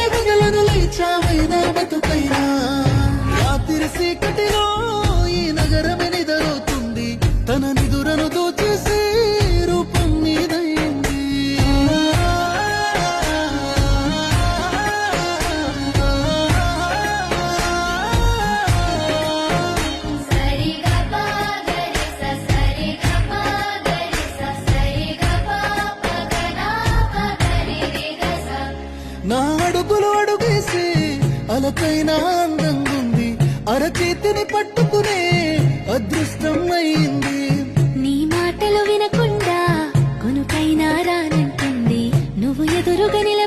వదలను లేచావైనా బతుకైనా రాత్రి చీకటిలో ఈ నగరమే నిదరవుతుంది తన నిదురను దోచేసే రూపం నీదైంది నా అడుగులు అడుగేసి అలకైనా అందంగుంది అరచేతిని పట్టుకునే అదృష్టం అయింది నీ మాటలు వినకుండా కొనుకైనా రానంటుంది నువ్వు ఎదురుగా నిలబడి